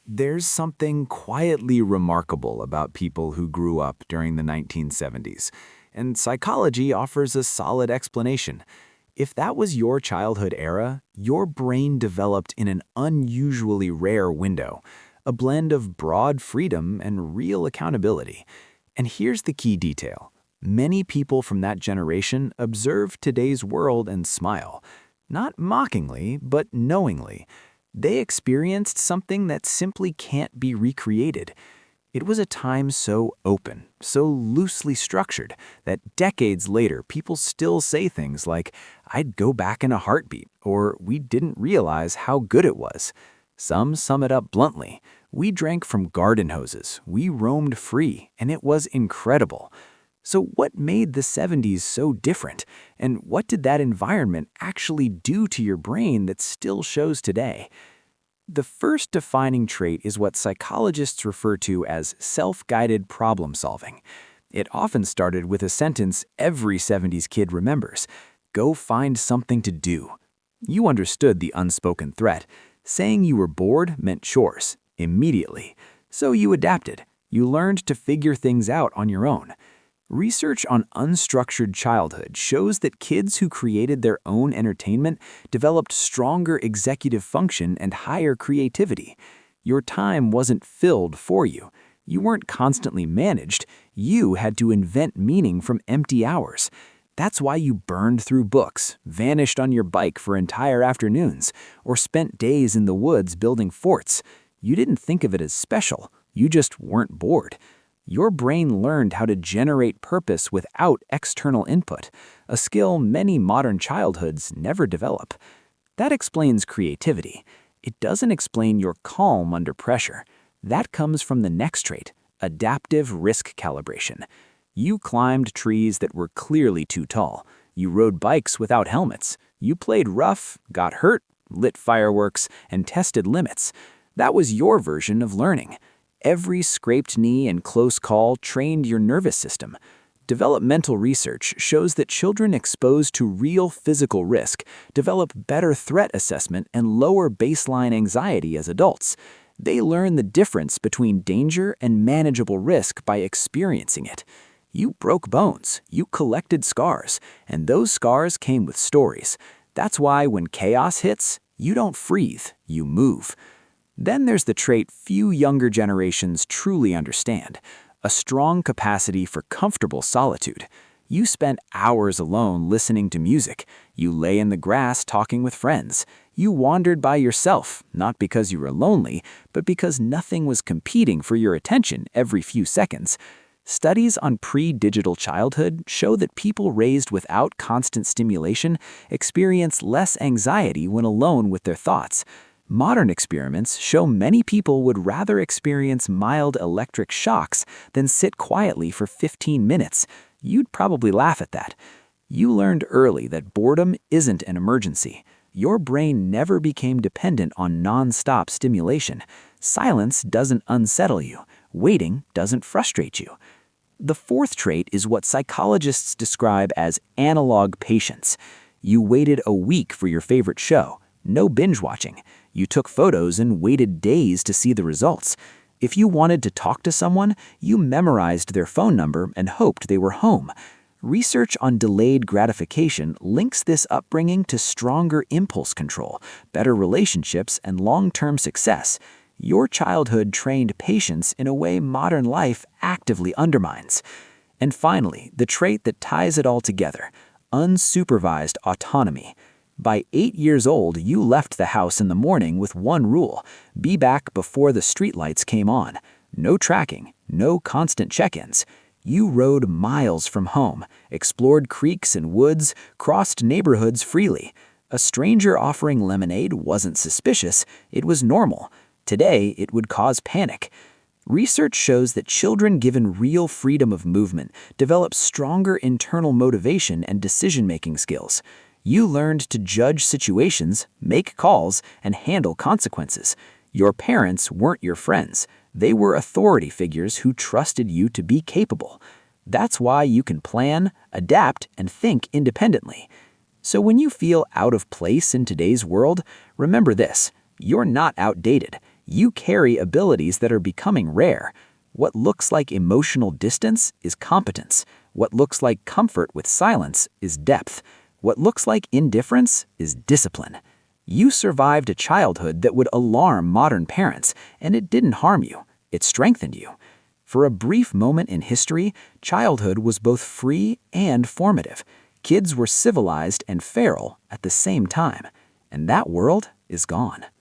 There's something quietly remarkable about people who grew up during the 1970s, and psychology offers a solid explanation. If that was your childhood era, your brain developed in an unusually rare window, a blend of broad freedom and real accountability. And here's the key detail. Many people from that generation observe today's world and smile, not mockingly, but knowingly. They experienced something that simply can't be recreated. It was a time so open, so loosely structured, that decades later people still say things like, "I'd go back in a heartbeat," or "we didn't realize how good it was." Some sum it up bluntly. We drank from garden hoses, we roamed free, and it was incredible. So what made the 70s so different? And what did that environment actually do to your brain that still shows today? The first defining trait is what psychologists refer to as self-guided problem solving. It often started with a sentence every 70s kid remembers: "Go find something to do." You understood the unspoken threat. Saying you were bored meant chores, immediately. So you adapted. You learned to figure things out on your own. Research on unstructured childhood shows that kids who created their own entertainment developed stronger executive function and higher creativity. Your time wasn't filled for you. You weren't constantly managed. You had to invent meaning from empty hours. That's why you burned through books, vanished on your bike for entire afternoons, or spent days in the woods building forts. You didn't think of it as special. You just weren't bored. Your brain learned how to generate purpose without external input, a skill many modern childhoods never develop. That explains creativity. It doesn't explain your calm under pressure. That comes from the next trait, adaptive risk calibration. You climbed trees that were clearly too tall. You rode bikes without helmets. You played rough, got hurt, lit fireworks, and tested limits. That was your version of learning. Every scraped knee and close call trained your nervous system. Developmental research shows that children exposed to real physical risk develop better threat assessment and lower baseline anxiety as adults. They learn the difference between danger and manageable risk by experiencing it. You broke bones, you collected scars, and those scars came with stories. That's why when chaos hits, you don't freeze, you move. Then there's the trait few younger generations truly understand, a strong capacity for comfortable solitude. You spent hours alone listening to music. You lay in the grass talking with friends. You wandered by yourself, not because you were lonely, but because nothing was competing for your attention every few seconds. Studies on pre-digital childhood show that people raised without constant stimulation experience less anxiety when alone with their thoughts. Modern experiments show many people would rather experience mild electric shocks than sit quietly for 15 minutes. You'd probably laugh at that. You learned early that boredom isn't an emergency. Your brain never became dependent on non-stop stimulation. Silence doesn't unsettle you. Waiting doesn't frustrate you. The fourth trait is what psychologists describe as analog patience. You waited a week for your favorite show. No binge watching. You took photos and waited days to see the results. If you wanted to talk to someone, you memorized their phone number and hoped they were home. Research on delayed gratification links this upbringing to stronger impulse control, better relationships, and long-term success. Your childhood trained patience in a way modern life actively undermines. And finally, the trait that ties it all together, unsupervised autonomy. By 8 years old, you left the house in the morning with one rule: be back before the streetlights came on. No tracking, no constant check-ins. You rode miles from home, explored creeks and woods, crossed neighborhoods freely. A stranger offering lemonade wasn't suspicious, it was normal. Today, it would cause panic. Research shows that children given real freedom of movement develop stronger internal motivation and decision-making skills. You learned to judge situations, make calls, and handle consequences. Your parents weren't your friends. They were authority figures who trusted you to be capable. That's why you can plan, adapt, and think independently. So when you feel out of place in today's world, remember this: you're not outdated. You carry abilities that are becoming rare. What looks like emotional distance is competence. What looks like comfort with silence is depth. What looks like indifference is discipline. You survived a childhood that would alarm modern parents, and it didn't harm you. It strengthened you. For a brief moment in history, childhood was both free and formative. Kids were civilized and feral at the same time, and that world is gone.